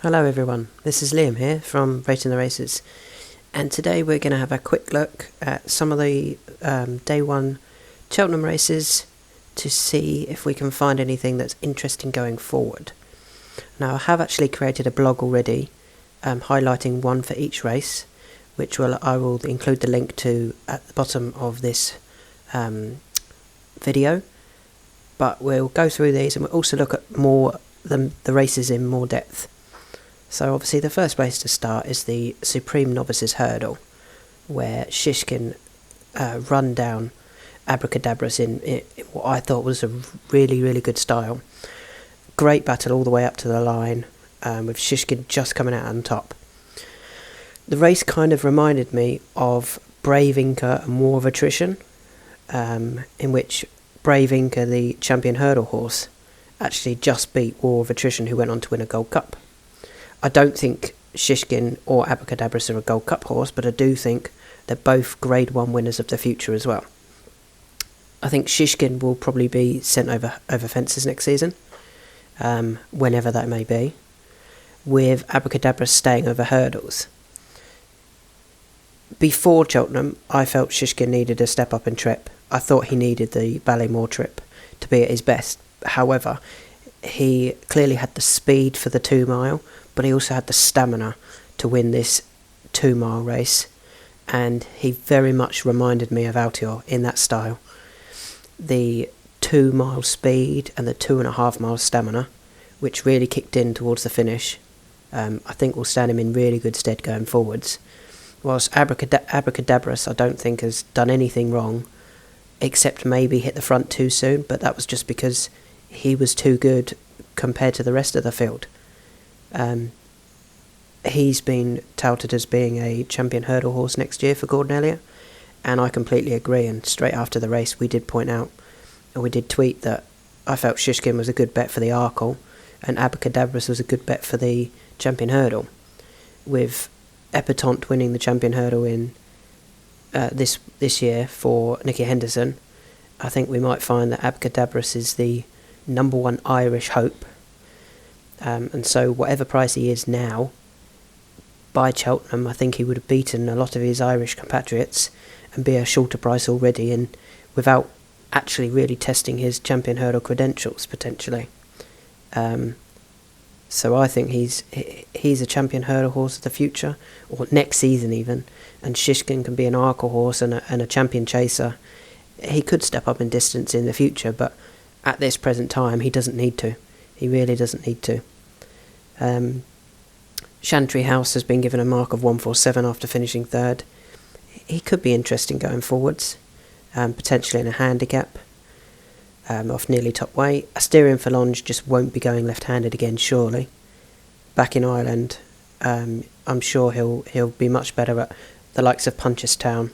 Hello everyone, this is Liam here from Rating the Races, and today we're going to have a quick look at some of the Day 1 Cheltenham races to see if we can find anything that's interesting going forward. Now I have actually created a blog already highlighting one for each race, which I will include the link to at the bottom of this video, but we'll go through these and we'll also look at the races in more depth. So obviously the first race to start is the Supreme Novices Hurdle, where Shishkin run down Abracadabras in what I thought was a really good style. Great battle all the way up to the line, with Shishkin just coming out on top. The race kind of reminded me of Brave Inca and War of Attrition, in which Brave Inca, the champion hurdle horse, actually just beat War of Attrition, who went on to win a Gold Cup. I don't think Shishkin or Abracadabras are a Gold Cup horse, but I do think they're both Grade 1 winners of the future as well. I think Shishkin will probably be sent over fences next season, whenever that may be, with Abracadabras staying over hurdles. Before Cheltenham, I felt Shishkin needed a step up in trip. I thought he needed the Ballymore trip to be at his best. However, he clearly had the speed for the 2 mile, but he also had the stamina to win this 2 mile race, and he very much reminded me of Altior in that style. The 2 mile speed and the 2.5 mile stamina, which really kicked in towards the finish, I think will stand him in really good stead going forwards. Whilst Abracadabras I don't think has done anything wrong, except maybe hit the front too soon, but that was just because he was too good compared to the rest of the field. He's been touted as being a champion hurdle horse next year for Gordon Elliott, and I completely agree. And straight after the race we did point out, and we did tweet, that I felt Shishkin was a good bet for the Arkell and Abracadabras was a good bet for the champion hurdle. With Epatante winning the champion hurdle in this year for Nicky Henderson, I think we might find that Abracadabras is the #1 Irish hope. And so whatever price he is now, by Cheltenham, I think he would have beaten a lot of his Irish compatriots and be a shorter price already, and without actually really testing his champion hurdle credentials potentially. So I think he's a champion hurdle horse of the future, or next season even, and Shishkin can be an Arkell horse and a champion chaser. He could step up in distance in the future, but at this present time he doesn't need to. He really doesn't need to. Chantry House has been given a mark of 147 after finishing 3rd. He could be interesting going forwards, potentially in a handicap, off nearly top weight. Asterion Phalange just won't be going left-handed again, surely. Back in Ireland, I'm sure he'll be much better at the likes of Punchestown,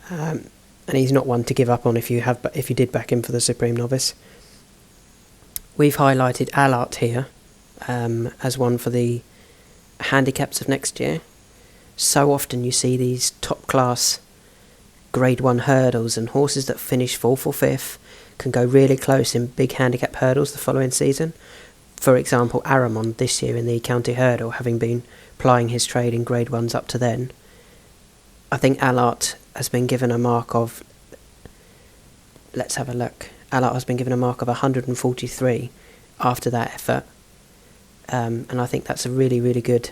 and he's not one to give up on if you did back him for the Supreme Novice. We've highlighted Allart here as one for the handicaps of next year. So often you see these top class Grade 1 hurdles, and horses that finish 4th or 5th can go really close in big handicap hurdles the following season. For example, Aramon this year in the County Hurdle, having been plying his trade in Grade 1s up to then. I think Allart has been given a mark of, let's have a look, Allart has been given a mark of 143 after that effort, and I think that's a really good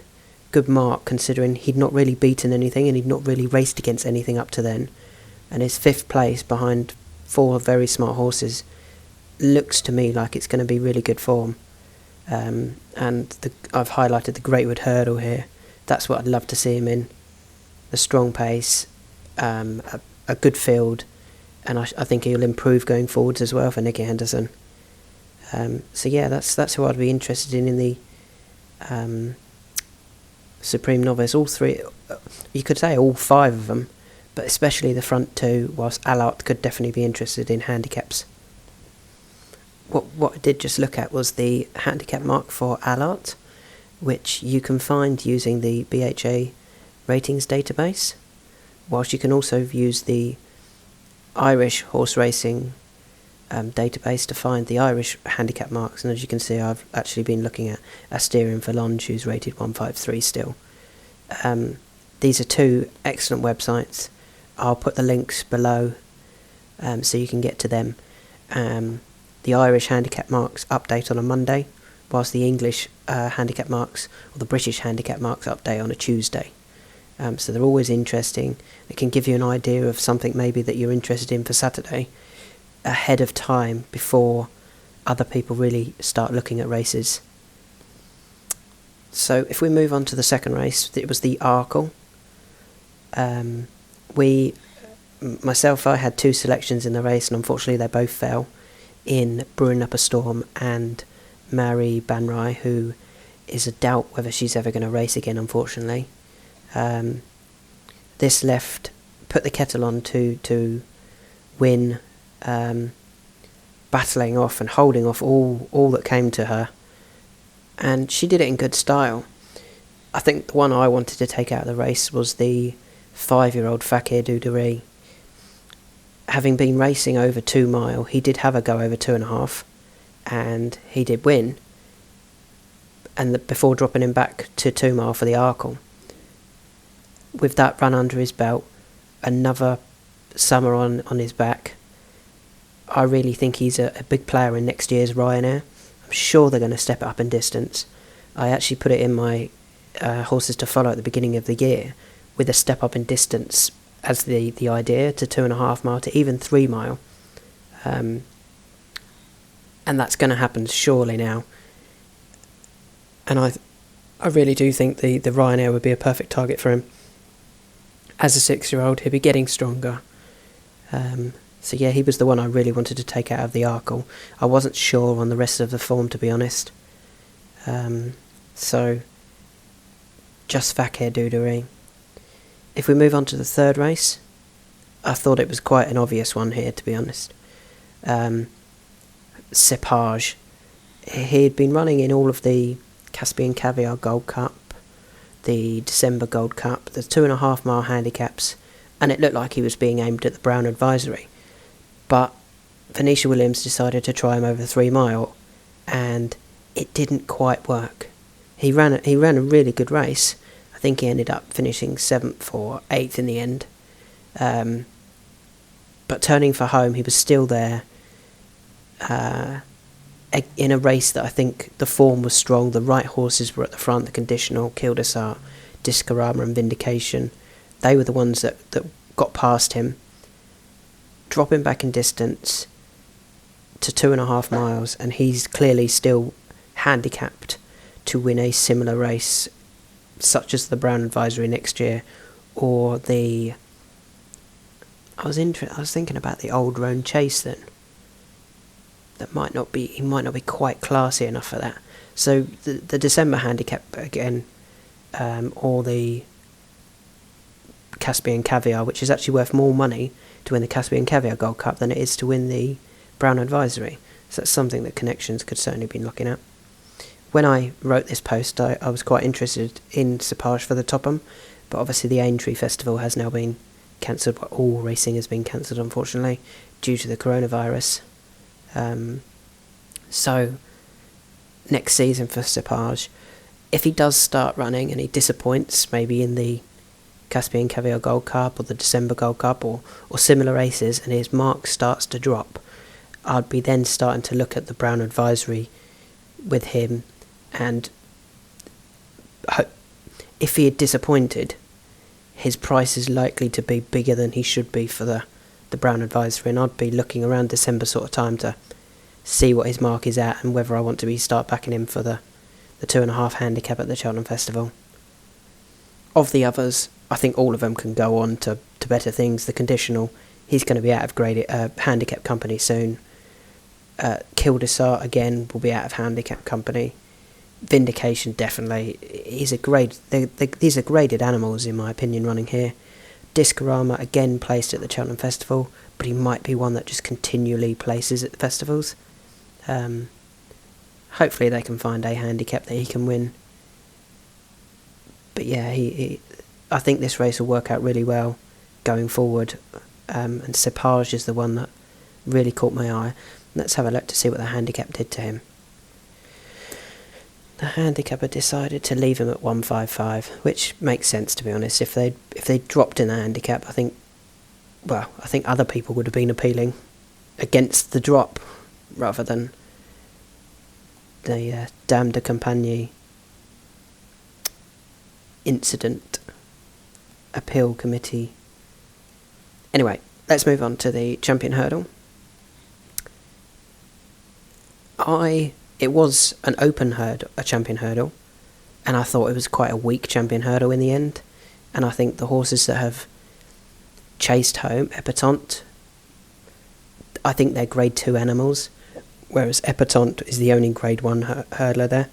mark, considering he'd not really beaten anything and he'd not really raced against anything up to then, and his 5th place behind 4 very smart horses looks to me like it's going to be really good form. And I've highlighted the Greatwood Hurdle here. That's what I'd love to see him in. The strong pace, a good field, and I think he'll improve going forwards as well for Nicky Henderson. So yeah, that's who I'd be interested in the Supreme Novice. All 3, you could say all 5 of them, but especially the front 2, whilst Allart could definitely be interested in handicaps. What I did just look at was the handicap mark for Allart, which you can find using the BHA ratings database, whilst you can also use the Irish horse racing database to find the Irish handicap marks, and as you can see, I've actually been looking at Asterion for Longe, who's rated 153 still. These are two excellent websites. I'll put the links below so you can get to them. The Irish handicap marks update on a Monday, whilst the English handicap marks, or the British handicap marks, update on a Tuesday. So they're always interesting. It can give you an idea of something maybe that you're interested in for Saturday ahead of time before other people really start looking at races. So if we move on to the second race, it was the Arkell. I had two selections in the race, and unfortunately they both fell in Brewing Up a Storm and Mary Banrai, who is a doubt whether she's ever going to race again, unfortunately. This put the kettle on to win, battling off and holding off all that came to her, and she did it in good style. I think the one I wanted to take out of the race was the 5-year-old Fakir Duderie. Having been racing over 2 mile, he did have a go over 2.5, and he did win, and before dropping him back to 2 mile for the Arkell. With that run under his belt, another summer on his back, I really think he's a big player in next year's Ryanair. I'm sure they're going to step it up in distance. I actually put it in my horses to follow at the beginning of the year, with a step up in distance as the idea, to 2.5 mile to even 3 mile. And that's going to happen surely now. And I really do think the Ryanair would be a perfect target for him. As a 6-year-old, he'll be getting stronger. So yeah, he was the one I really wanted to take out of the Arkell. I wasn't sure on the rest of the form, to be honest. So, just Fakir Duderie. If we move on to the third race, I thought it was quite an obvious one here, to be honest. Cepage. He'd been running in all of the Caspian Caviar Gold Cup, the December Gold Cup, the 2.5 mile handicaps, and it looked like he was being aimed at the Brown Advisory. But Venetia Williams decided to try him over 3 mile, and it didn't quite work. He ran a really good race. I think he ended up finishing 7th or 8th in the end. But turning for home, he was still there in a race that I think the form was strong. The right horses were at the front, the Conditional, Kildesart, Discorama and Vindication. They were the ones that got past him. Dropping back in distance to 2.5 miles, and he's clearly still handicapped to win a similar race, such as the Brown Advisory next year, or the... I was thinking about the Old Roan Chase then. He might not be quite classy enough for that. So the December handicap again, or the Caspian Caviar, which is actually worth more money to win the Caspian Caviar Gold Cup than it is to win the Brown Advisory. So that's something that Connections could certainly be looking at. When I wrote this post, I was quite interested in Cepage for the Topham, but obviously the Aintree Festival has now been cancelled. All racing has been cancelled, unfortunately, due to the coronavirus. So next season for Cepage, if he does start running and he disappoints, maybe in the Caspian Caviar Gold Cup or the December Gold Cup or similar races, and his mark starts to drop, I'd be then starting to look at the Brown Advisory with him, and if he had disappointed, his price is likely to be bigger than he should be for the Brown Advisory, and I'd be looking around December sort of time to see what his mark is at and whether I want to start backing him for the 2.5 handicap at the Cheltenham Festival. Of the others, I think all of them can go on to better things. The Conditional, he's going to be out of handicap company soon. Kildesart, again, will be out of handicap company. Vindication, definitely. These are graded animals, in my opinion, running here. Discorama, again, placed at the Cheltenham Festival, but he might be one that just continually places at the festivals. Hopefully they can find a handicap that he can win. But yeah, I think this race will work out really well going forward. And Cepage is the one that really caught my eye. Let's have a look to see what the handicap did to him. The handicapper decided to leave him at 155, which makes sense, to be honest. If they dropped in the handicap, I think other people would have been appealing against the drop rather than the Dame de Compagnie incident appeal committee. Anyway, let's move on to the champion hurdle. It was an open hurdle, a champion hurdle, and I thought it was quite a weak champion hurdle in the end. And I think the horses that have chased home, Epatante, I think they're grade 2 animals, whereas Epatante is the only grade 1 hurdler there.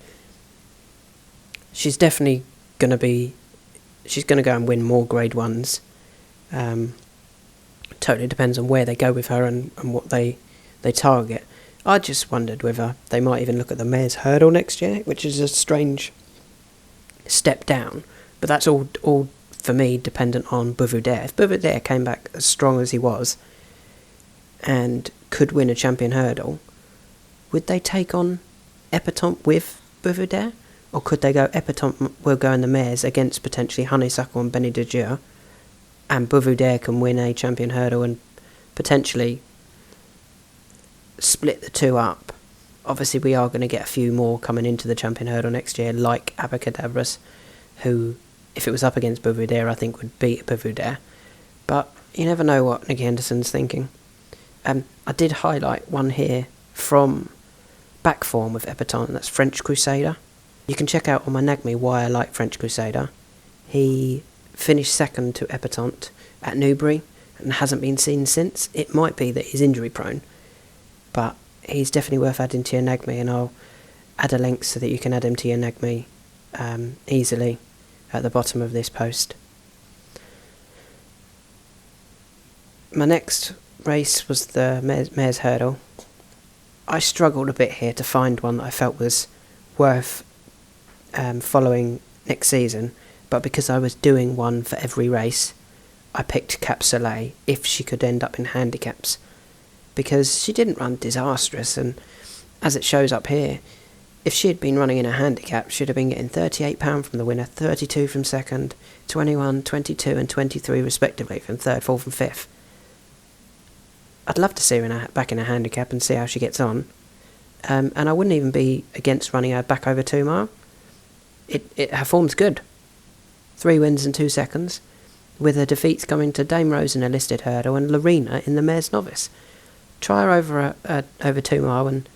She's definitely going to go and win more grade 1s. Totally depends on where they go with her and what they target. I just wondered whether they might even look at the mare's hurdle next year, which is a strange step down. But that's all for me dependent on Bouvoudaire. If Bouvoudaire came back as strong as he was and could win a champion hurdle, would they take on Epatante with Bouvoudaire? Or could they go Epatante will go in the mares against potentially Honeysuckle and Benny de Dieu, and Bouvoudaire can win a champion hurdle and potentially split the two up? Obviously we are going to get a few more coming into the champion hurdle next year, like Abacadabras, who, if it was up against Bouvoudaire, I think would beat Bouvoudaire. But you never know what Nicky Henderson's thinking. I did highlight one here from back form with Epatante, and that's French Crusader. You can check out on my NagMe why I like French Crusader. He finished second to Epatante at Newbury and hasn't been seen since. It might be that he's injury prone, but he's definitely worth adding to your NagMe, and I'll add a link so that you can add him to your NagMe easily at the bottom of this post. My next race was the Mare's Hurdle. I struggled a bit here to find one that I felt was worth following next season, but because I was doing one for every race, I picked Cap Soleil if she could end up in handicaps, because she didn't run disastrous, and as it shows up here, if she had been running in a handicap, she'd have been getting £38 from the winner, 32 from second, 21, 22 and 23 respectively from third, fourth and fifth. I'd love to see her back in a handicap and see how she gets on, and I wouldn't even be against running her back over 2 mile. Her form's good. 3 wins and 2 seconds, with her defeats coming to Dame Rose in a listed hurdle and Lorena in the Mare's Novice. Try her over 2 mile and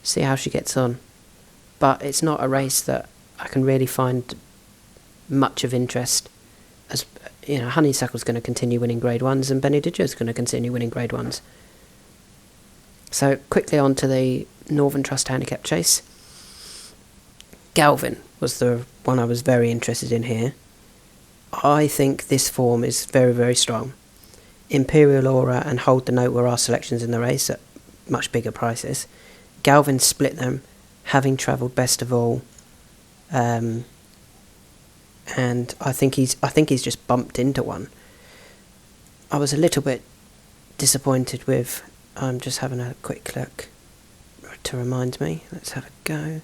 see how she gets on. But it's not a race that I can really find much of interest. As you know, Honeysuckle's going to continue winning grade 1s and Benny de Dieu's going to continue winning grade 1s. So quickly on to the Northern Trust Handicap Chase. Galvin was the one I was very interested in here. I think this form is very, very strong. Imperial Aura and Hold the Note were our selections in the race at much bigger prices. Galvin split them, having travelled best of all, and I think he's just bumped into one. I was a little bit disappointed with. I'm just having a quick look to remind me. Let's have a go.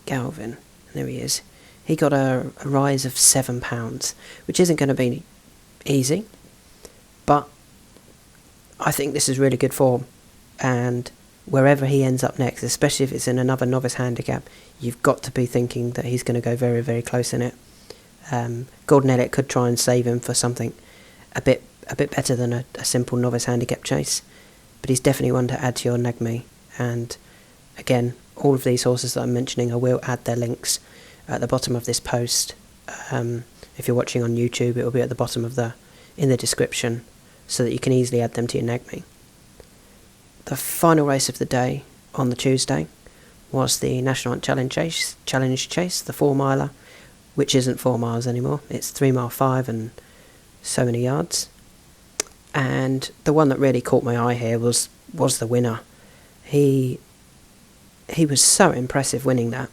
Galvin, there he is. He got a rise of £7, which isn't going to be easy, but I think this is really good form, and wherever he ends up next, especially if it's in another novice handicap, you've got to be thinking that he's going to go very, very close in it. Gordon Elliott could try and save him for something a bit better than a simple novice handicap chase, but he's definitely one to add to your NagMe. And again, all of these horses that I'm mentioning, I will add their links at the bottom of this post. If you're watching on YouTube, it will be at the bottom of in the description, so that you can easily add them to your NagMe. The final race of the day on the Tuesday was the National Hunt Challenge Chase, the 4 miler, which isn't 4 miles anymore. It's 3 mile 5 and so many yards. And the one that really caught my eye here was the winner. He was so impressive winning that,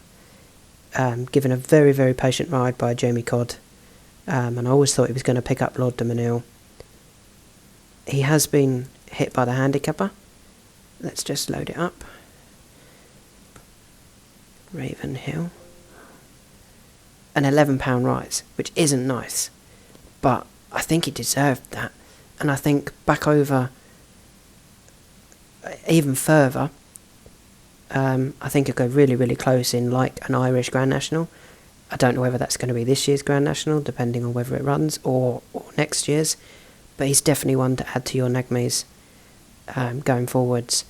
given a very, very patient ride by Jamie Codd, and I always thought he was going to pick up Lord de Menil. He has been hit by the handicapper, let's just load it up. Ravenhill. An £11 rise, which isn't nice, but I think he deserved that. And I think back over even further, I think it'll go really, really close in like an Irish Grand National. I don't know whether that's going to be this year's Grand National, depending on whether it runs, or next year's. But he's definitely one to add to your NagMes going forwards.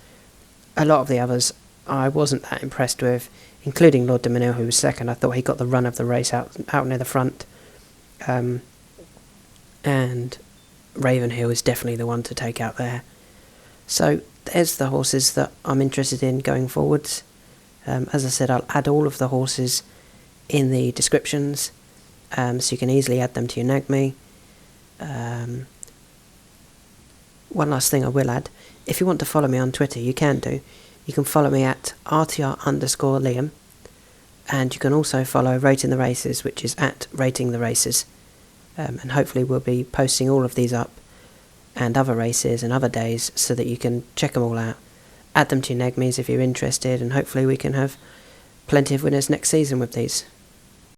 A lot of the others I wasn't that impressed with, including Lord de Menil, who was second. I thought he got the run of the race out near the front. And Ravenhill is definitely the one to take out there. So there's the horses that I'm interested in going forwards. As I said, I'll add all of the horses in the descriptions, so you can easily add them to your NagMe. One last thing I will add, if you want to follow me on Twitter, you can do. You can follow me at RTR_Liam, and you can also follow Rating the Races, which is at Rating the Races. And hopefully we'll be posting all of these up, and other races and other days, so that you can check them all out, add them to your NagMes if you're interested, and hopefully we can have plenty of winners next season with these.